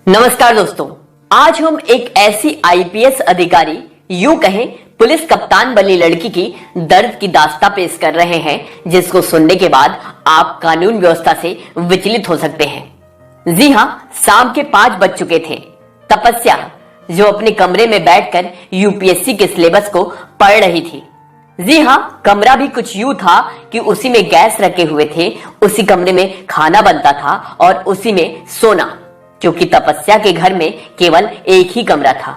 नमस्कार दोस्तों, आज हम एक ऐसी आईपीएस अधिकारी, यूं कहें पुलिस कप्तान बनी लड़की की दर्द की दास्तां पेश कर रहे हैं, जिसको सुनने के बाद आप कानून व्यवस्था से विचलित हो सकते हैं। जी हां, शाम के 5 बज चुके थे। तपस्या, जो अपने कमरे में बैठकर यूपीएससी के सिलेबस को पढ़ रही थी। जी हां, कमरा भी कुछ यूं था कि उसी में गैस रखे हुए थे, उसी कमरे में खाना बनता था और उसी में सोना, क्योंकि तपस्या के घर में केवल एक ही कमरा था।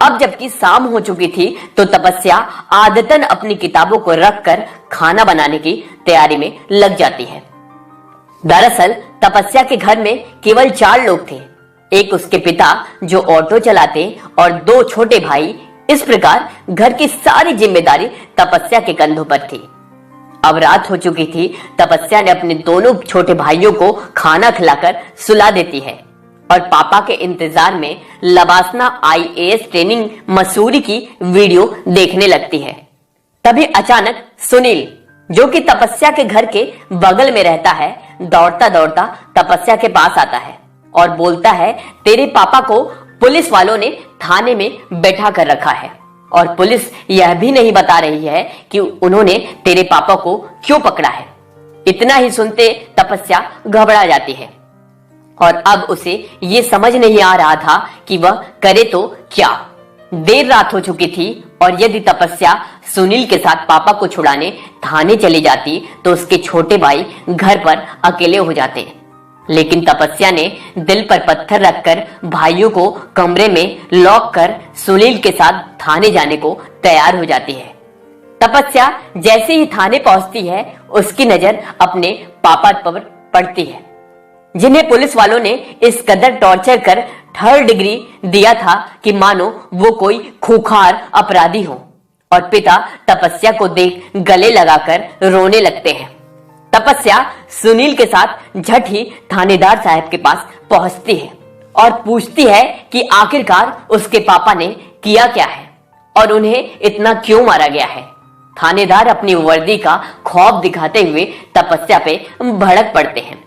अब जबकि शाम हो चुकी थी तो तपस्या आदतन अपनी किताबों को रखकर खाना बनाने की तैयारी में लग जाती है। दरअसल तपस्या के घर में केवल 4 लोग थे, एक उसके पिता जो ऑटो चलाते और 2 छोटे भाई। इस प्रकार घर की सारी जिम्मेदारी तपस्या के कंधों पर थी। अब रात हो चुकी थी। तपस्या ने अपने दोनों छोटे भाइयों को खाना खिलाकर सुला देती है और पापा के इंतजार में लबासना आईएएस ट्रेनिंग मसूरी की वीडियो देखने लगती है। तभी अचानक सुनील, जो कि तपस्या के घर के बगल में रहता है, दौड़ता दौड़ता तपस्या के पास आता है और बोलता है, तेरे पापा को पुलिस वालों ने थाने में बैठा कर रखा है और पुलिस यह भी नहीं बता रही है कि उन्होंने तेरे पापा को क्यों पकड़ा है। इतना ही सुनते तपस्या घबरा जाती है और अब उसे ये समझ नहीं आ रहा था कि वह करे तो क्या। देर रात हो चुकी थी और यदि तपस्या सुनील के साथ पापा को छुड़ाने थाने चली जाती तो उसके छोटे भाई घर पर अकेले हो जाते। लेकिन तपस्या ने दिल पर पत्थर रखकर भाइयों को कमरे में लॉक कर सुनील के साथ थाने जाने को तैयार हो जाती है। तपस्या जैसे ही थाने पहुंचती है, उसकी नजर अपने पापा पर पड़ती है, जिन्हें पुलिस वालों ने इस कदर टॉर्चर कर 3rd डिग्री दिया था कि मानो वो कोई खूंखार अपराधी हो। और पिता तपस्या को देख गले लगाकर रोने लगते हैं। तपस्या सुनील के साथ झट ही थानेदार साहब के पास पहुंचती है और पूछती है कि आखिरकार उसके पापा ने किया क्या है और उन्हें इतना क्यों मारा गया है। थानेदार अपनी वर्दी का खौफ दिखाते हुए तपस्या पे भड़क पड़ते हैं,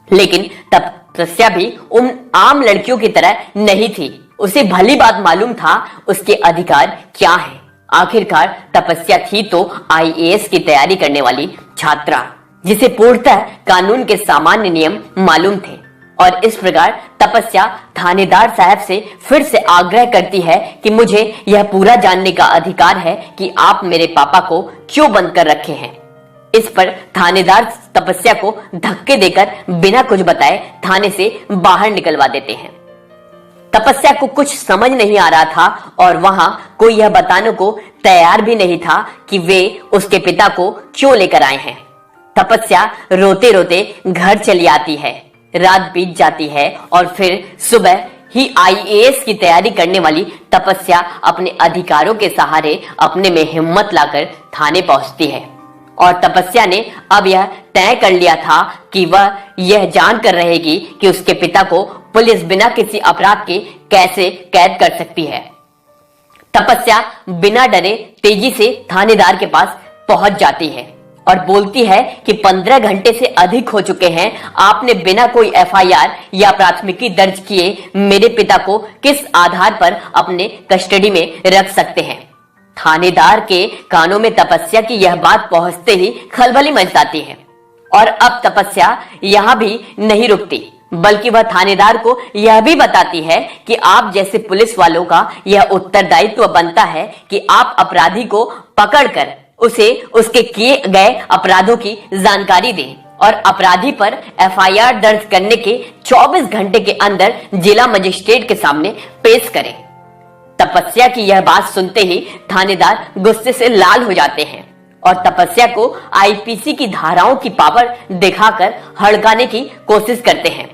लेकिन तपस्या भी उन आम लड़कियों की तरह नहीं थी। उसे भली बात मालूम था उसके अधिकार क्या है। आखिरकार तपस्या थी तो आईएएस की तैयारी करने वाली छात्रा, जिसे पूर्णतः कानून के सामान्य नियम मालूम थे। और इस प्रकार तपस्या थानेदार साहब से फिर से आग्रह करती है कि मुझे यह पूरा जानने का अधिकार है कि आप मेरे पापा को क्यों बंद कर रखे हैं। इस पर थानेदार तपस्या को धक्के देकर बिना कुछ बताए थाने से बाहर निकलवा देते हैं। तपस्या को कुछ समझ नहीं आ रहा था और वहां कोई यह बताने को तैयार भी नहीं था कि वे उसके पिता को क्यों लेकर आए हैं। तपस्या रोते रोते घर चली आती है। रात बीत जाती है और फिर सुबह ही आईएएस की तैयारी करने वाली तपस्या अपने अधिकारों के सहारे अपने में हिम्मत लाकर थाने पहुंचती है। और तपस्या ने अब यह तय कर लिया था कि वह यह जानकर रहेगी कि उसके पिता को पुलिस बिना किसी अपराध के कैसे कैद कर सकती है। तपस्या बिना डरे तेजी से थानेदार के पास पहुंच जाती है और बोलती है कि 15 घंटे से अधिक हो चुके हैं, आपने बिना कोई एफआईआर या प्राथमिकी दर्ज किए मेरे पिता को किस आधार पर अपने कस्टडी में रख सकते हैं। थानेदार के कानों में तपस्या की यह बात पहुंचते ही खलबली मच जाती है और अब तपस्या यहां भी नहीं रुकती, बल्कि वह थानेदार को यह भी बताती है कि आप जैसे पुलिस वालों का यह उत्तरदायित्व बनता है कि आप अपराधी को पकड़कर उसे उसके किए गए अपराधों की जानकारी दें और अपराधी पर एफआईआर दर्ज करने के 24 घंटे के अंदर जिला मजिस्ट्रेट के सामने पेश करें। तपस्या की यह बात सुनते ही थानेदार गुस्से से लाल हो जाते हैं और तपस्या को आईपीसी की धाराओं की पावर दिखाकर हड़काने की कोशिश करते हैं।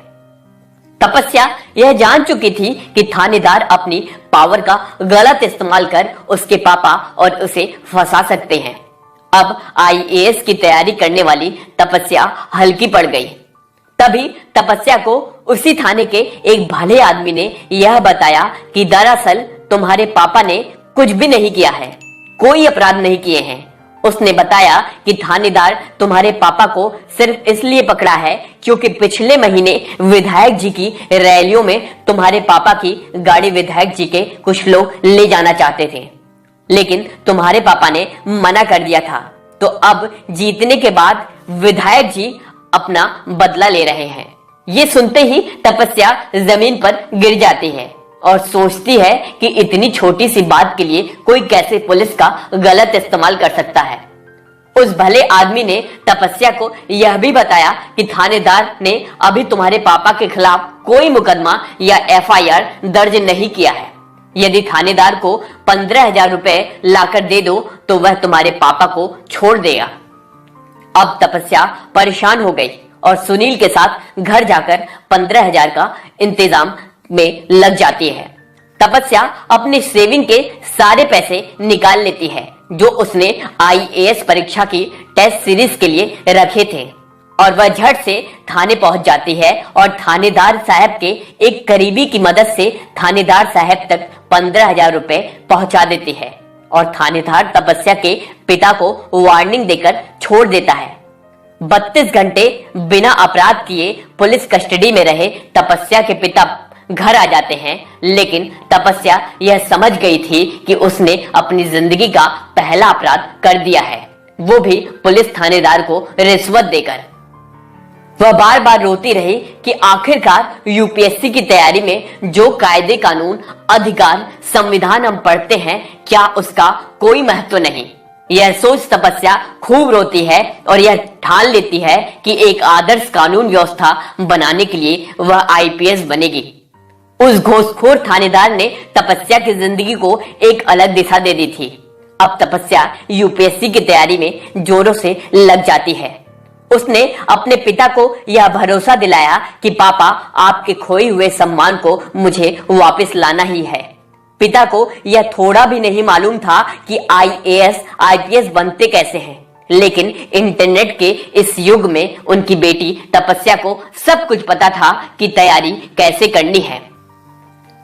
तपस्या यह जान चुकी थी कि थानेदार अपनी पावर का गलत इस्तेमाल कर उसके पापा और उसे फंसा सकते हैं। अब आईएएस की तैयारी करने वाली तपस्या हल्की पड़ गई। तभी तपस्या को उसी थाने के एक भले आदमी ने यह बताया कि दरअसल तुम्हारे पापा ने कुछ भी नहीं किया है, कोई अपराध नहीं किए हैं। उसने बताया कि थानेदार तुम्हारे पापा को सिर्फ इसलिए पकड़ा है क्योंकि पिछले महीने विधायक जी की रैलियों में तुम्हारे पापा की गाड़ी विधायक जी के कुछ लोग ले जाना चाहते थे, लेकिन तुम्हारे पापा ने मना कर दिया था। तो अब जीतने के बाद विधायक जी अपना बदला ले रहे हैं। ये सुनते ही तपस्या जमीन पर गिर जाती है और सोचती है कि इतनी छोटी सी बात के लिए कोई कैसे पुलिस का गलत इस्तेमाल कर सकता है। उस भले आदमी ने तपस्या को यह भी बताया कि थानेदार ने अभी तुम्हारे पापा के खिलाफ कोई मुकदमा या एफआईआर दर्ज नहीं किया है। यदि थानेदार को 15,000 रुपए लाकर दे दो तो वह तुम्हारे पापा को छोड़ देगा। अब तपस्या परेशान हो गई और सुनील के साथ घर जाकर 15,000 का इंतजाम में लग जाती है। तपस्या अपने सेविंग के सारे पैसे निकाल लेती है जो उसने आईएएस परीक्षा की टेस्ट सीरीज के लिए रखे थे और वह झट से थाने पहुंच जाती है और थानेदार साहब के एक करीबी की मदद से थानेदार साहब तक 15,000 रुपए पहुंचा देती है और थानेदार तपस्या के पिता को वार्निंग देकर छोड़ देता है। 32 घंटे बिना अपराध किए पुलिस कस्टडी में रहे तपस्या के पिता घर आ जाते हैं, लेकिन तपस्या यह समझ गई थी कि उसने अपनी जिंदगी का पहला अपराध कर दिया है, वो भी पुलिस थानेदार को रिश्वत देकर। वह बार बार रोती रही कि आखिरकार यूपीएससी की तैयारी में जो कायदे कानून अधिकार संविधान हम पढ़ते हैं क्या उसका कोई महत्व नहीं। यह सोच तपस्या खूब रोती है और यह ठान लेती है कि एक आदर्श कानून व्यवस्था बनाने के लिए वह आईपीएस बनेगी। उस घूसखोर थानेदार ने तपस्या की जिंदगी को एक अलग दिशा दे दी थी। अब तपस्या यूपीएससी की तैयारी में जोरों से लग जाती है। उसने अपने पिता को यह भरोसा दिलाया कि पापा आपके खोए हुए सम्मान को मुझे वापस लाना ही है। पिता को यह थोड़ा भी नहीं मालूम था कि आईएएस आईपीएस बनते कैसे हैं, लेकिन इंटरनेट के इस युग में उनकी बेटी तपस्या को सब कुछ पता था कि तैयारी कैसे करनी है।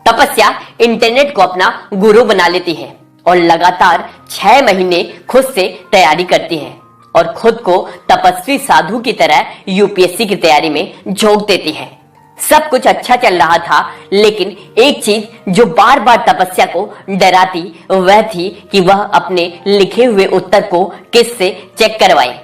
तपस्या इंटरनेट को अपना गुरु बना लेती है और लगातार 6 महीने खुद से तैयारी करती है और खुद को तपस्वी साधु की तरह यूपीएससी की तैयारी में झोंक देती है। सब कुछ अच्छा चल रहा था, लेकिन एक चीज जो बार बार तपस्या को डराती वह थी कि वह अपने लिखे हुए उत्तर को किससे चेक करवाए,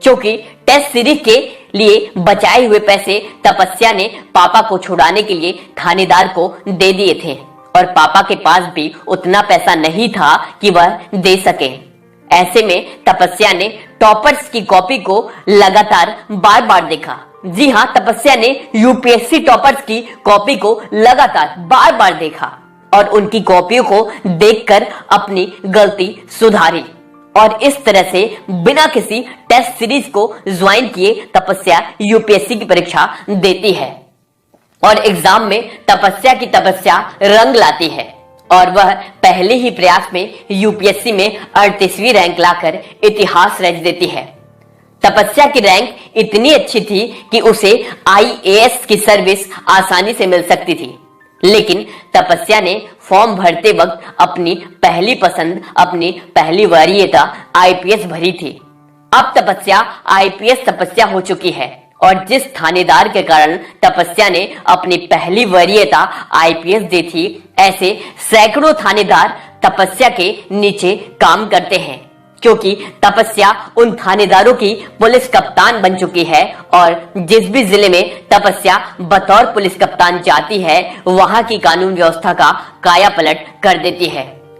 क्योंकि टेस्ट सीरीज के लिए बचाए हुए पैसे तपस्या ने पापा को छुड़ाने के लिए थानेदार को दे दिए थे और पापा के पास भी उतना पैसा नहीं था कि वह दे सके। ऐसे में तपस्या ने टॉपर्स की कॉपी को लगातार बार बार देखा। जी हाँ, तपस्या ने यूपीएससी टॉपर्स की कॉपी को लगातार बार बार देखा और उनकी कॉपियों को देखकर अपनी गलती सुधारी और इस तरह से बिना किसी टेस्ट सीरीज को ज्वाइन किए तपस्या यूपीएससी की परीक्षा देती है और एग्जाम में तपस्या की तपस्या रंग लाती है और वह पहले ही प्रयास में यूपीएससी में 38वीं रैंक लाकर इतिहास रच देती है। तपस्या की रैंक इतनी अच्छी थी कि उसे आईएएस की सर्विस आसानी से मिल सकती थी, लेकिन तपस्या ने फॉर्म भरते वक्त अपनी पहली पसंद, अपनी पहली वरीयता आईपीएस भरी थी। अब तपस्या आईपीएस तपस्या हो चुकी है और जिस थानेदार के कारण तपस्या ने अपनी पहली वरीयता आईपीएस दी थी, ऐसे सैकड़ों थानेदार तपस्या के नीचे काम करते हैं, क्योंकि तपस्या उन थानेदारों की पुलिस कप्तान बन चुकी है और जिस भी जिले में तपस्या बतौर पुलिस कप्तान जाती है वहां की कानून व्यवस्था का कायापलट कर देती है।